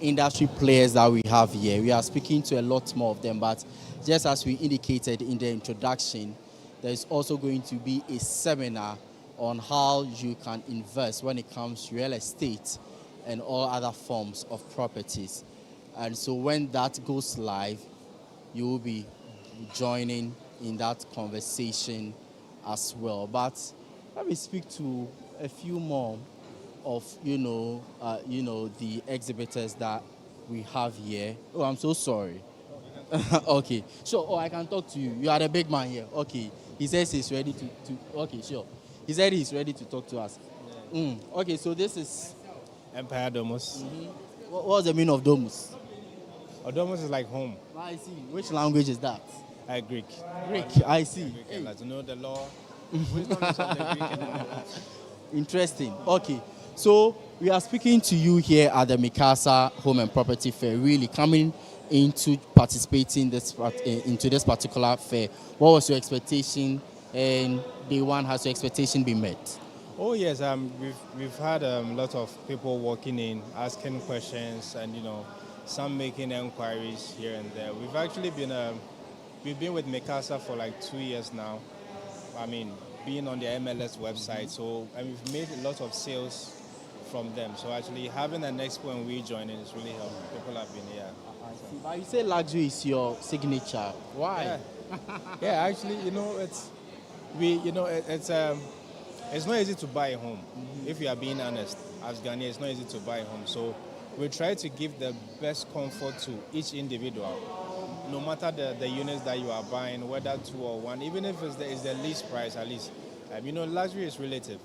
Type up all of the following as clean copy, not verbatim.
industry players that we have here. We are speaking to a lot more of them, but just as we indicated in the introduction, there is also going to be a seminar on how you can invest when it comes to real estate and all other forms of properties. And so when that goes live, you will be joining in that conversation as well. But let me speak to a few more of the exhibitors that we have here. Oh, I'm so sorry. Okay, sure. Oh, I can talk to you. You are the big man here. Okay, he says he's ready to. Okay, sure. He said he's ready to talk to us. Okay, so this is. Empire Domus. What's the meaning of domus? Domus is like home. I see. Which language is that? Greek. Greek. I see. Greek, hey. Like to know the law. Wisdom is of the Greek and the law. Interesting. Okay, so we are speaking to you here at the Meqasa Home and Property Fair. Really coming into participating into this particular fair. What was your expectation? And day one, has your expectation been met? Oh yes, we've had a lot of people walking in, asking questions, and some making inquiries here and there. We've actually been with Meqasa for like 2 years now. I mean, being on the MLS website, and we've made a lot of sales from them. So actually having an expo and we joining is really helping. People have been here. But you say luxury is your signature. Why? Yeah, actually, it's not easy to buy a home. If you are being honest, as Ghanaians, it's not easy to buy a home. So we try to give the best comfort to each individual, no matter the units that you are buying, whether 2 or 1, even if it's the least price, at least. Luxury is relative.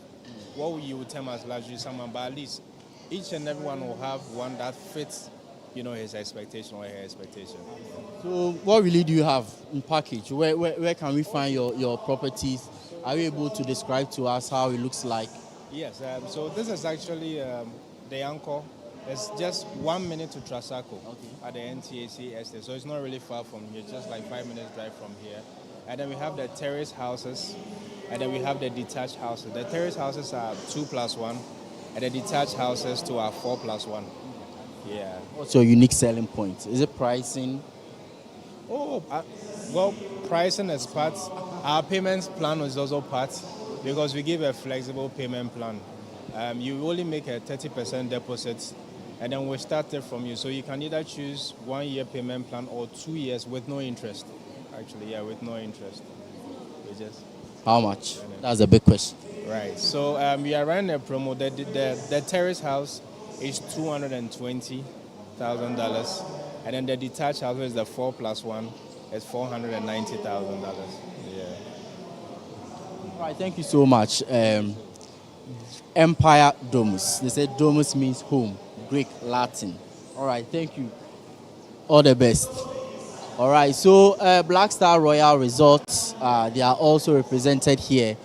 What you would term as luxury, someone, but at least each and everyone will have one that fits, his expectation or her expectation. So what really do you have in package? Where can we find your properties? Are you able to describe to us how it looks like? Yes, so this is actually the anchor. It's just 1 minute to Trasaco at the NTAC estate, so it's not really far from here, just like 5 minutes drive from here. And then we have the terrace houses, and then we have the detached houses. The terrace houses are 2+1, and the detached houses are 4+1. Yeah. What's your unique selling point? Is it pricing? Well, pricing is part. Our payments plan is also part, because we give a flexible payment plan. You only make a 30% deposit, and then we start it from you. So you can either choose 1 year payment plan or 2 years with no interest. Actually, yeah, with no interest. How much? That's a big question. Right. So we are running a promo. The terrace house is $220,000, and then the detached house is the 4+1. It's $490,000. Yeah. All right. Thank you so much. Empire Domus. They said Domus means home, Greek, Latin. All right. Thank you. All the best. All right. So Black Star Royal Resorts, they are also represented here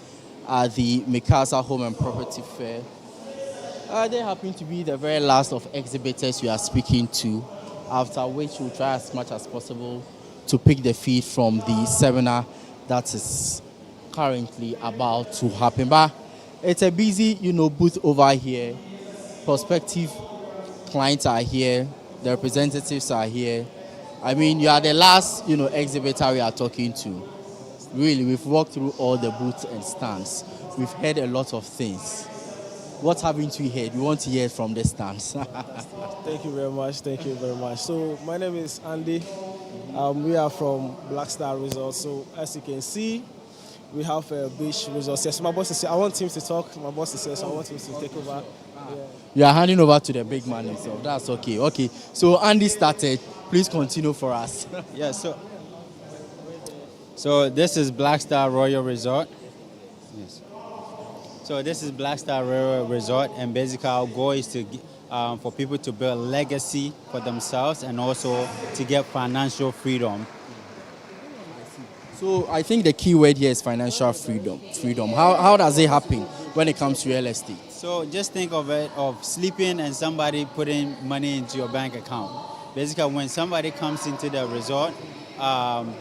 at the Meqasa Home and Property Fair. They happen to be the very last of exhibitors we are speaking to, after which we'll try as much as possible to pick the feed from the seminar that is currently about to happen. But it's a busy, booth over here. Prospective clients are here. The representatives are here. I mean, you are the last, exhibitor we are talking to. Really, we've walked through all the booths and stands. We've heard a lot of things. What haven't we heard? We want to hear from the stands. Thank you very much. Thank you very much. So my name is Andy. We are from Black Star Resort. So as you can see, we have a beach resort. Yes, my boss is here. I want him to talk. My boss is here, so I want him to take over. Yeah. You are handing over to the big man himself. That's okay. Okay. So Andy started. Please continue for us. Yeah. So this is Black Star Royal Resort. Yes. So this is Black Star Royal Resort, and basically our goal is to for people to build legacy for themselves and also to get financial freedom. So I think the key word here is financial freedom. How does it happen when it comes to real estate? So just think of it of sleeping and somebody putting money into your bank account. Basically, when somebody comes into the resort,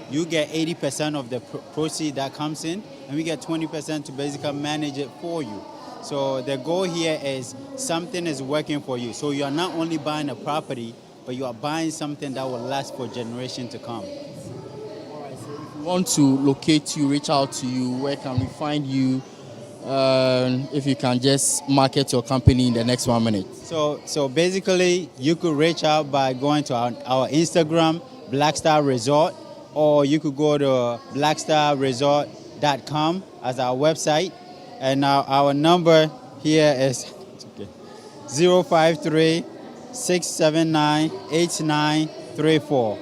you get 80% of the proceeds that comes in, and we get 20% to basically manage it for you. So the goal here is something is working for you. So you are not only buying a property, but you are buying something that will last for generations to come. All right, so if we want to locate you, reach out to you, where can we find you? If you can just market your company in the next 1 minute. So basically, you could reach out by going to our Instagram, Blackstar Resort, or you could go to blackstarresort.com as our website. And our number here is 053-679-8934.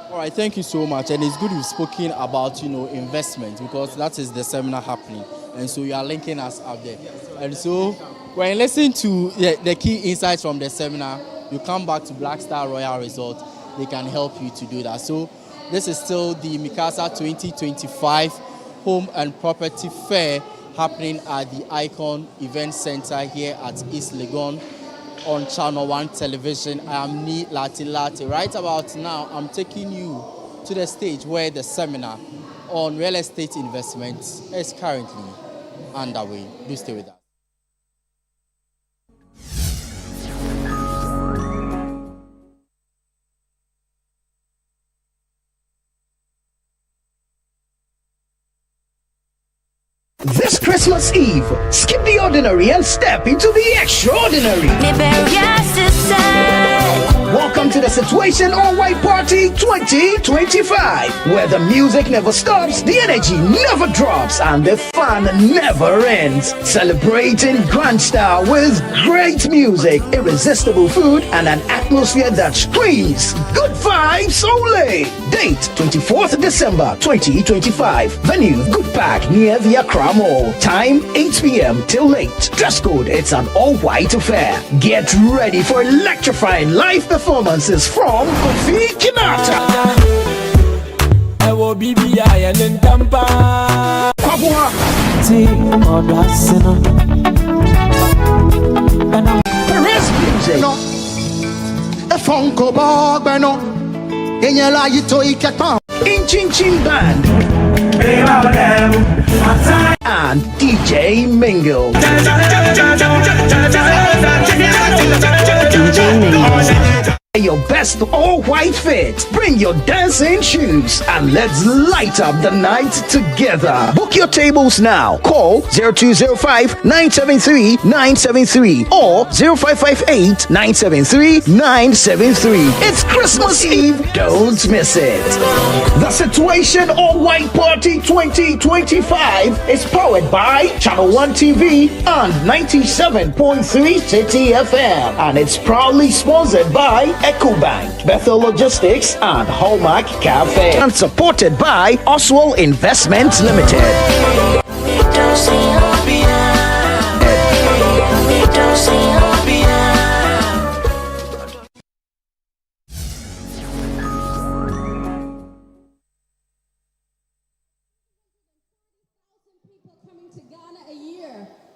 All right, thank you so much. And it's good you've spoken about, investment, because that is the seminar happening. And so you are linking us up there. And so when you listen to the key insights from the seminar, you come back to Blackstar Royal Resort. They can help you to do that. So this is still the Meqasa 2025 Home and Property Fair happening at the Icon Event Center here at East Legon on Channel 1 Television. I am Ni Lati. Right about now, I'm taking you to the stage where the seminar on real estate investments is currently underway. Do stay with us. This Christmas Eve, skip the ordinary and step into the extraordinary. Welcome to the Situation All White Party 2025, where the music never stops, the energy never drops, and the fun never ends. Celebrating grand style with great music, irresistible food, and an atmosphere that screams good vibes only. Date 24th December 2025. Venue Good Park near the Accra Mall. Time 8 p.m. till late. Dress code, it's an all-white affair. Get ready for electrifying live performances from Kofi Kinata, Kwabua, Perez Music, Inchin Band, and DJ Mingle. Your best all-white fit. Bring your dancing shoes and let's light up the night together. Book your tables now. Call 0205-973-973 or 0558-973-973. It's Christmas Eve. Don't miss it. The Situation All-White Party 2025 is powered by Channel 1 TV and 97.3 City FM, and it's proudly sponsored by EcoBank, Bethel Logistics, and Hallmark Cafe, and supported by Oswald Investments Limited.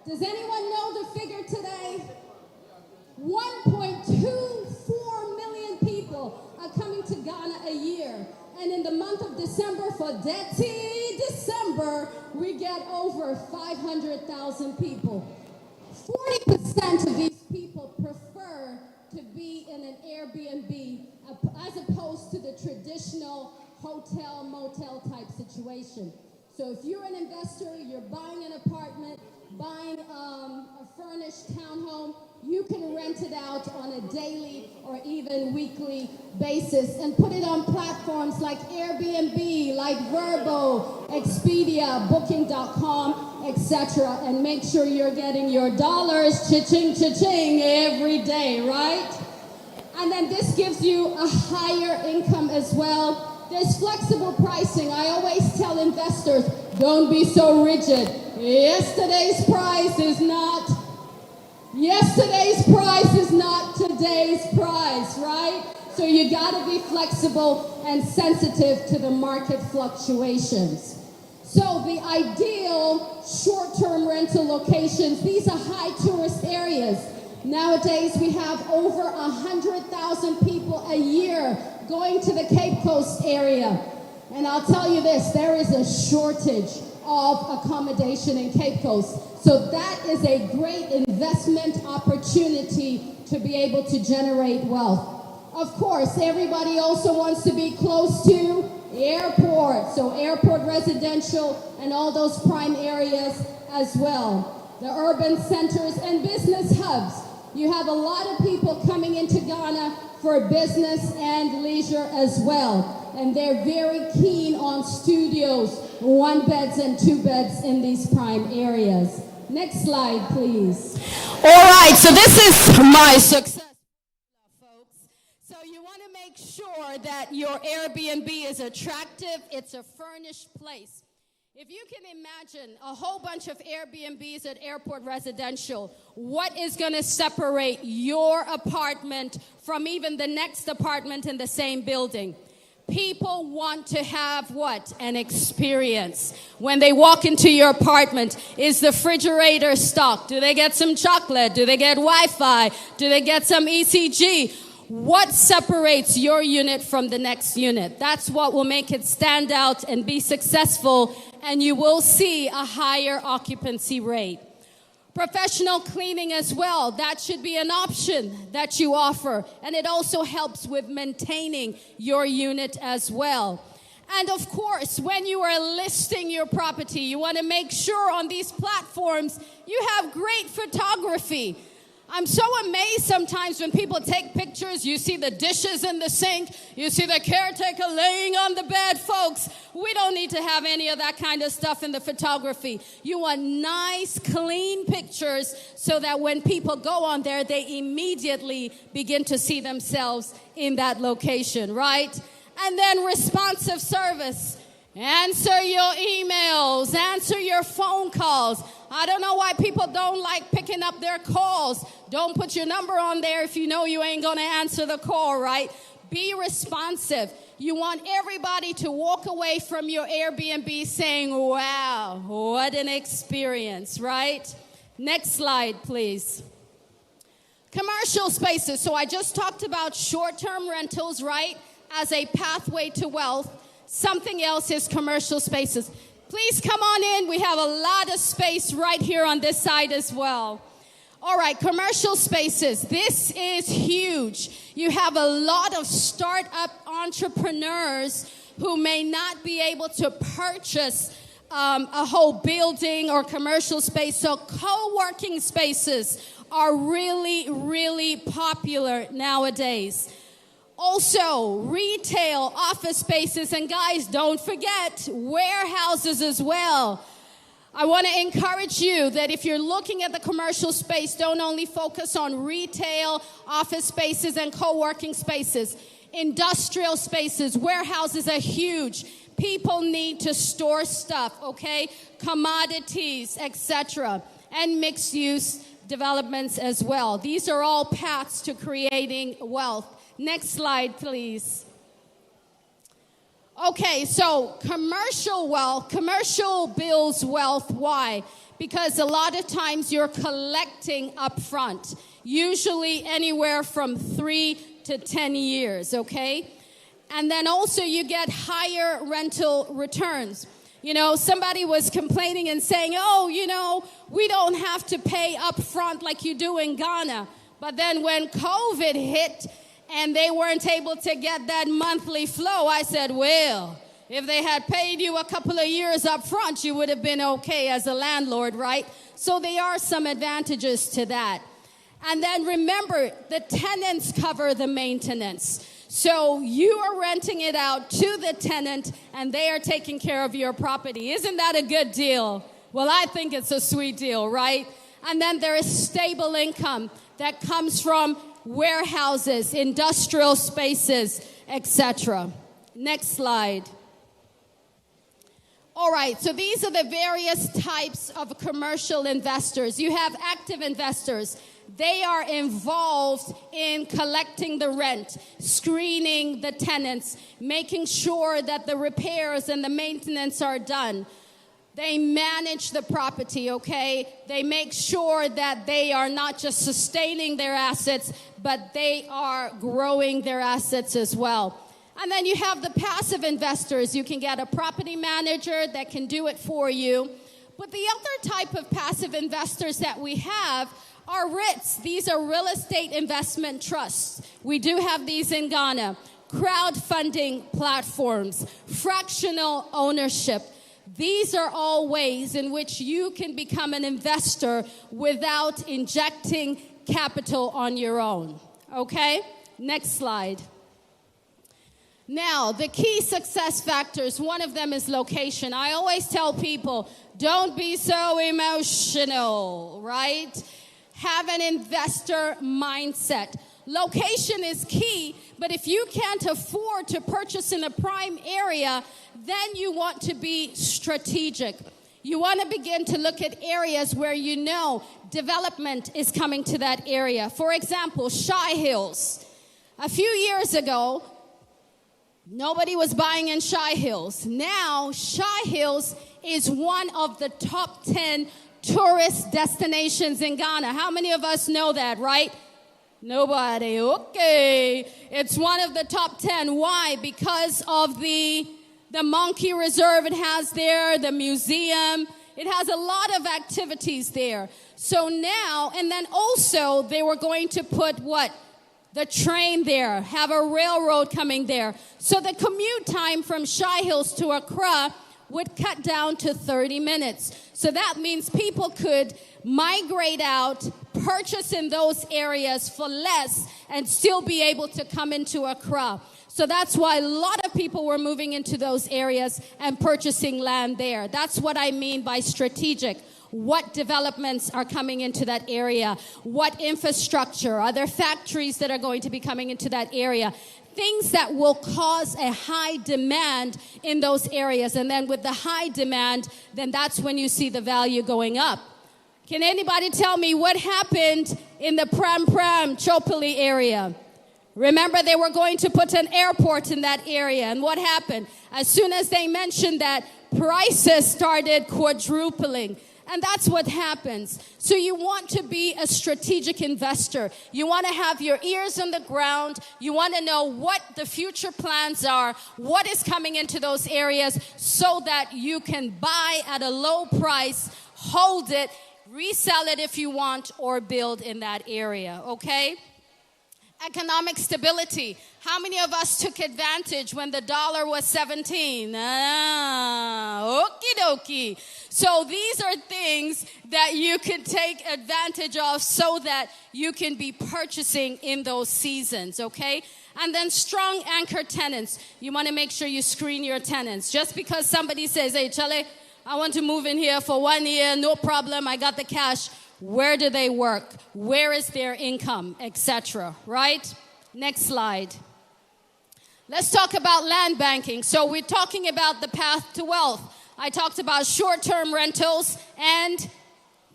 Does anyone know the figure today? 1.24 million people are coming to Ghana a year. And in the month of December, for Dirty December, we get over 500,000 people. 40% of these people prefer to be in an Airbnb as opposed to the traditional hotel, motel type situation. So if you're an investor, you're buying an apartment, buying a furnished townhome, you can rent it out on a daily or even weekly basis and put it on platforms like Airbnb, like Vrbo, Expedia, Booking.com, etc. And make sure you're getting your dollars, cha-ching, cha-ching, every day, right? And then this gives you a higher income as well. There's flexible pricing. I always tell investors, don't be so rigid. Yesterday's price is not today's price, right? So you gotta be flexible and sensitive to the market fluctuations. So the ideal short-term rental locations, these are high tourist areas. Nowadays we have over 100,000 people a year going to the Cape Coast area. And I'll tell you this, there is a shortage of accommodation in Cape Coast. So that is a great investment opportunity to be able to generate wealth. Of course, everybody also wants to be close to airport, so airport residential and all those prime areas as well. The urban centers and business hubs. You have a lot of people coming into Ghana for business and leisure as well. And they're very keen on studios, 1 beds and 2 beds in these prime areas. Next slide, please. All right, so this is my success, folks. So you want to make sure that your Airbnb is attractive. It's a furnished place. If you can imagine a whole bunch of Airbnbs at airport residential, what is going to separate your apartment from even the next apartment in the same building? People want to have what? An experience. When they walk into your apartment, is the refrigerator stocked? Do they get some chocolate? Do they get Wi-Fi? Do they get some ECG? What separates your unit from the next unit? That's what will make it stand out and be successful, and you will see a higher occupancy rate. Professional cleaning as well, that should be an option that you offer, and it also helps with maintaining your unit as well. And of course, when you are listing your property, you want to make sure on these platforms you have great photography. I'm so amazed sometimes when people take pictures, you see the dishes in the sink, you see the caretaker laying on the bed. Folks, we don't need to have any of that kind of stuff in the photography. You want nice, clean pictures so that when people go on there, they immediately begin to see themselves in that location, right? And then responsive service. Answer your emails, answer your phone calls. I don't know why people don't like picking up their calls. Don't put your number on there if you know you ain't going to answer the call, right? Be responsive. You want everybody to walk away from your Airbnb saying, wow, what an experience, right? Next slide, please. Commercial spaces. So I just talked about short-term rentals, right, as a pathway to wealth. Something else is commercial spaces. Please come on in. We have a lot of space right here on this side as well. All right, commercial spaces. This is huge. You have a lot of startup entrepreneurs who may not be able to purchase a whole building or commercial space. So co-working spaces are really, really popular nowadays. Also, retail, office spaces, and guys, don't forget warehouses as well. I want to encourage you that if you're looking at the commercial space, don't only focus on retail, office spaces, and co-working spaces. Industrial spaces, warehouses are huge. People need to store stuff, okay? Commodities, etc. And mixed-use developments as well. These are all paths to creating wealth. Next slide, please. Okay, so commercial builds wealth. Why? Because a lot of times you're collecting up front, usually anywhere from 3 to 10 years, okay? And then also you get higher rental returns. You know, somebody was complaining and saying, oh, you know, we don't have to pay up front like you do in Ghana. But then when COVID hit, and they weren't able to get that monthly flow, I said, well, if they had paid you a couple of years up front, you would have been okay as a landlord, right? So there are some advantages to that. And then remember, the tenants cover the maintenance. So you are renting it out to the tenant, and they are taking care of your property. Isn't that a good deal? Well, I think it's a sweet deal, right? And then there is stable income that comes from warehouses, industrial spaces, etc. Next slide. All right, so these are the various types of commercial investors. You have active investors. They are involved in collecting the rent, screening the tenants, making sure that the repairs and the maintenance are done. They manage the property, okay? They make sure that they are not just sustaining their assets, but they are growing their assets as well. And then you have the passive investors. You can get a property manager that can do it for you. But the other type of passive investors that we have are REITs. These are real estate investment trusts. We do have these in Ghana. Crowdfunding platforms, fractional ownership. These are all ways in which you can become an investor without injecting capital on your own. Okay? Next slide. Now, the key success factors, one of them is location. I always tell people, don't be so emotional, right? Have an investor mindset. Location is key, but if you can't afford to purchase in a prime area, then you want to be strategic. You want to begin to look at areas where you know development is coming to that area. For example, Shy Hills. A few years ago, nobody was buying in Shy Hills. Now, Shy Hills is one of the top 10 tourist destinations in Ghana. How many of us know that, right? Nobody. Okay. It's one of the top 10. Why? Because of the monkey reserve it has there, the museum. It has a lot of activities there. So now, and then also they were going to put what? The train there, have a railroad coming there. So the commute time from Shy Hills to Accra would cut down to 30 minutes. So that means people could migrate out, purchase in those areas for less, and still be able to come into Accra. So that's why a lot of people were moving into those areas and purchasing land there. That's what I mean by strategic. What developments are coming into that area? What infrastructure? Are there factories that are going to be coming into that area? Things that will cause a high demand in those areas. And then with the high demand, then that's when you see the value going up. Can anybody tell me what happened in the Chopoli area? Remember, they were going to put an airport in that area. And what happened? As soon as they mentioned that, prices started quadrupling. And that's what happens. So you want to be a strategic investor. You want to have your ears on the ground. You want to know what the future plans are, what is coming into those areas, so that you can buy at a low price, hold it, resell it if you want, or build in that area, okay? Economic stability. How many of us took advantage when the dollar was 17? Okie dokie. So these are things that you can take advantage of so that you can be purchasing in those seasons, okay? And then strong anchor tenants. You want to make sure you screen your tenants. Just because somebody says, hey, Charlie, I want to move in here for 1 year, no problem, I got the cash. Where do they work? Where is their income, etc., right? Next slide. Let's talk about land banking. So we're talking about the path to wealth. I talked about short-term rentals and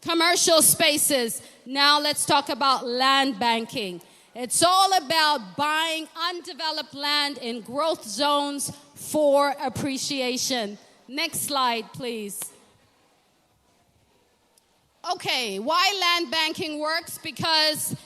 commercial spaces. Now let's talk about land banking. It's all about buying undeveloped land in growth zones for appreciation. Next slide, please. Okay, why land banking works? Because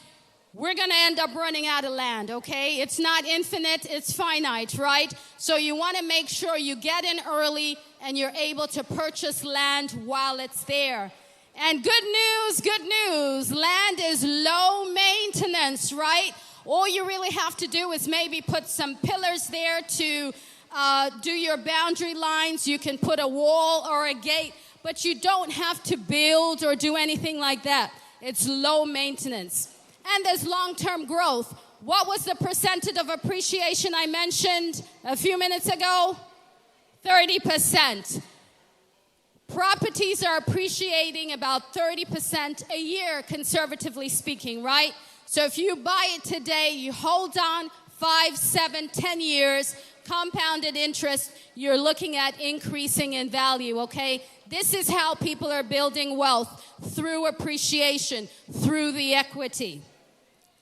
we're going to end up running out of land, okay? It's not infinite, it's finite, right? So you want to make sure you get in early and you're able to purchase land while it's there. And good news, land is low maintenance, right? All you really have to do is maybe put some pillars there to do your boundary lines. You can put a wall or a gate, but you don't have to build or do anything like that. It's low maintenance. And there's long-term growth. What was the percentage of appreciation I mentioned a few minutes ago? 30%. Properties are appreciating about 30% a year, conservatively speaking, right? So if you buy it today, you hold on 5, 7, 10 years, compounded interest, you're looking at increasing in value, okay? This is how people are building wealth, through appreciation, through the equity.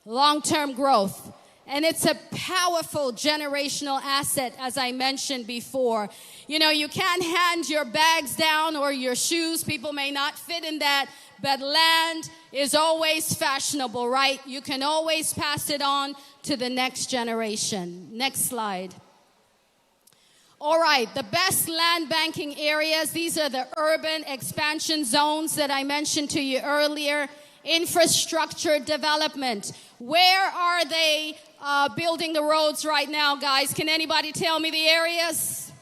Long-term growth. And it's a powerful generational asset, as I mentioned before. You know, you can't hand your bags down or your shoes. People may not fit in that. But land is always fashionable, right? You can always pass it on to the next generation. Next slide. All right, the best land banking areas, these are the urban expansion zones that I mentioned to you earlier. Infrastructure development. Where are they building the roads right now, guys? Can anybody tell me the areas?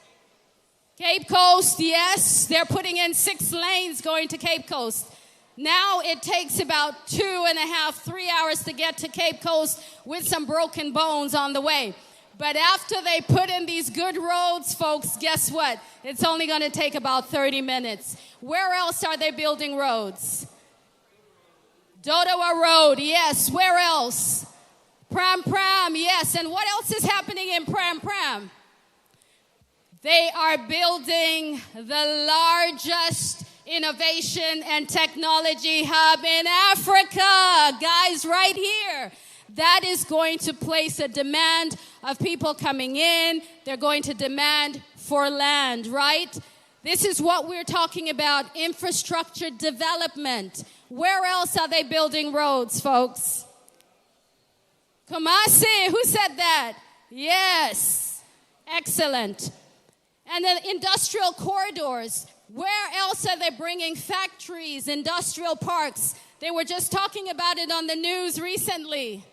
Cape Coast, yes. They're putting in 6 lanes going to Cape Coast. Now it takes about 2.5, 3 hours to get to Cape Coast with some broken bones on the way. But after they put in these good roads, folks, guess what? It's only going to take about 30 minutes. Where else are they building roads? Dodowa Road, yes. Where else? Pram, yes. And what else is happening in Pram? They are building the largest innovation and technology hub in Africa. Guys, right here. That is going to place a demand of people coming in. They're going to demand for land, right? This is what we're talking about, infrastructure development. Where else are they building roads, folks? Kumasi, who said that? Yes, excellent. And then industrial corridors. Where else are they bringing factories, industrial parks? They were just talking about it on the news recently.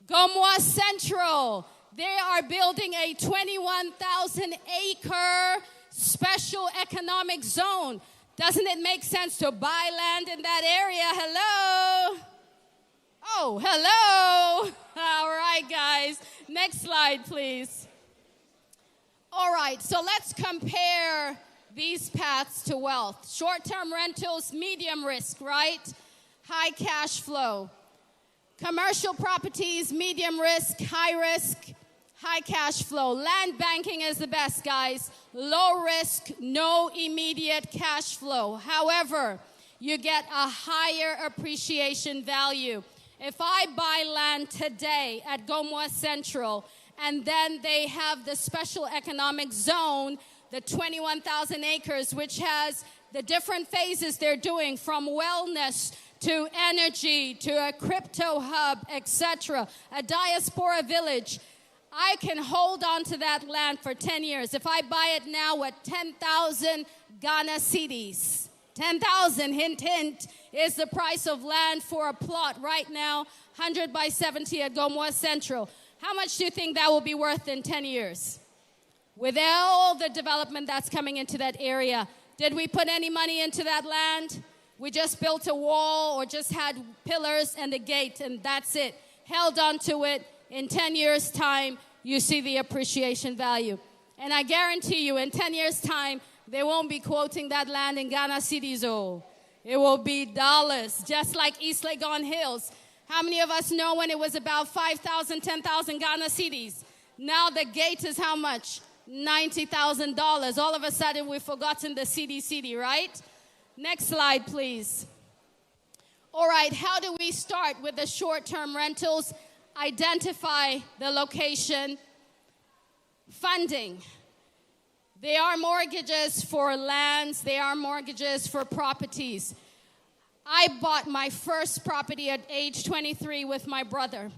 Gomwa Central, they are building a 21,000-acre special economic zone. Doesn't it make sense to buy land in that area? Hello? Oh, hello. All right, guys. Next slide, please. All right, so let's compare these paths to wealth. Short-term rentals, medium risk, right? High cash flow. Commercial properties, medium risk, high cash flow. Land banking is the best, guys. Low risk, no immediate cash flow. However, you get a higher appreciation value. If I buy land today at Gomwa Central, and then they have the special economic zone, the 21,000 acres, which has the different phases they're doing, from wellness to energy, to a crypto hub, etc., a diaspora village, I can hold on to that land for 10 years. If I buy it now at 10,000 Ghana cedis, 10,000, hint, hint, is the price of land for a plot right now, 100 by 70 at Gomwa Central. How much do you think that will be worth in 10 years? With all the development that's coming into that area, did we put any money into that land? We just built a wall or just had pillars and a gate, and that's it. Held on to it. In 10 years' time, you see the appreciation value. And I guarantee you, in 10 years' time, they won't be quoting that land in Ghana cedis. Oh, it will be dollars, just like East Legon Hills. How many of us know when it was about 5,000, 10,000 Ghana cedis? Now the gate is how much? $90,000. All of a sudden, we've forgotten the cedi, right? Next slide, please. All right, how do we start with the short-term rentals? Identify the location. Funding. They are mortgages for lands. They are mortgages for properties. I bought my first property at age 23 with my brother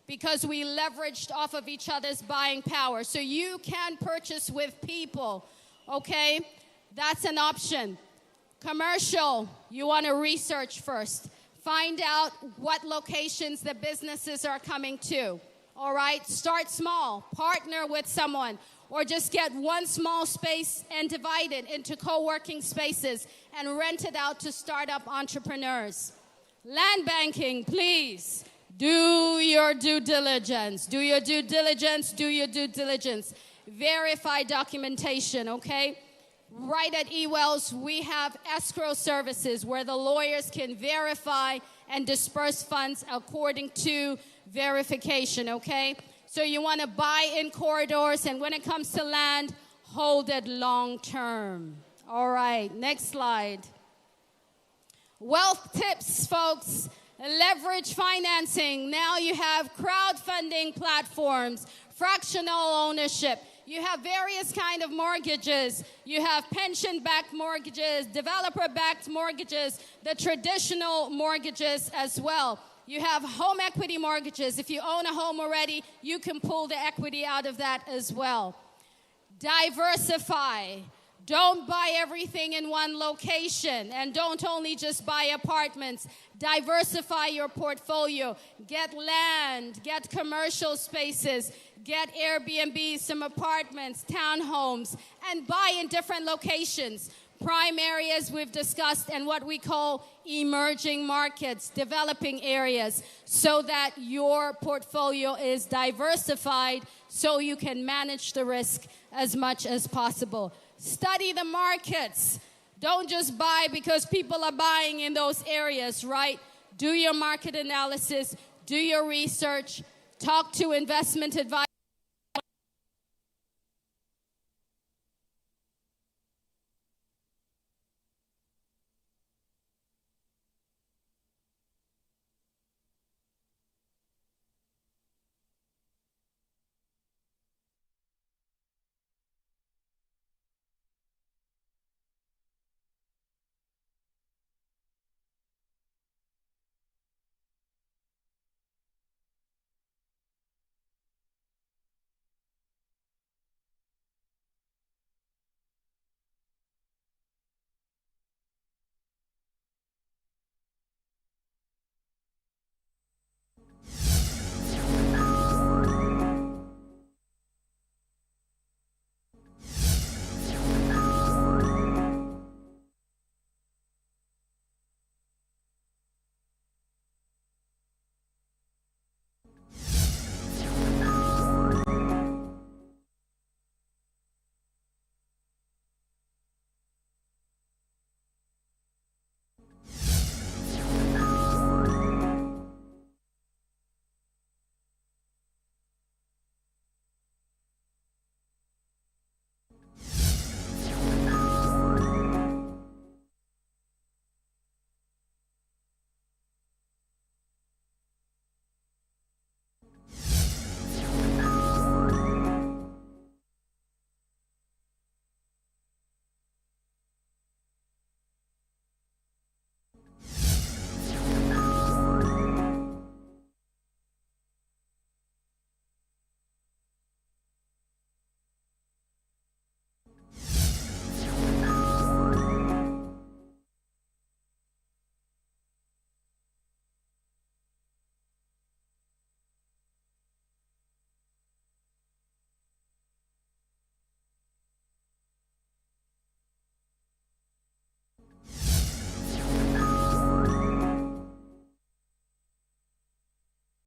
because we leveraged off of each other's buying power. So you can purchase with people, okay? That's an option. Commercial, you want to research first. Find out what locations the businesses are coming to, all right? Start small, partner with someone, or just get one small space and divide it into co-working spaces and rent it out to startup entrepreneurs. Land banking, please, do your due diligence. Do your due diligence, do your due diligence. Verify documentation, okay? Right at eWells, we have escrow services where the lawyers can verify and disperse funds according to verification, okay? So you want to buy in corridors, and when it comes to land, hold it long term. All right, next slide. Wealth tips, folks. Leverage financing. Now you have crowdfunding platforms, fractional ownership. You have various kind of mortgages. You have pension-backed mortgages, developer-backed mortgages, the traditional mortgages as well. You have home equity mortgages. If you own a home already, you can pull the equity out of that as well. Diversify. Don't buy everything in one location, and don't only just buy apartments. Diversify your portfolio. Get land, get commercial spaces, get Airbnb, some apartments, townhomes, and buy in different locations. Prime areas we've discussed, and what we call emerging markets, developing areas, so that your portfolio is diversified so you can manage the risk as much as possible. Study the markets. Don't just buy because people are buying in those areas, right? Do your market analysis, do your research, talk to investment advisors.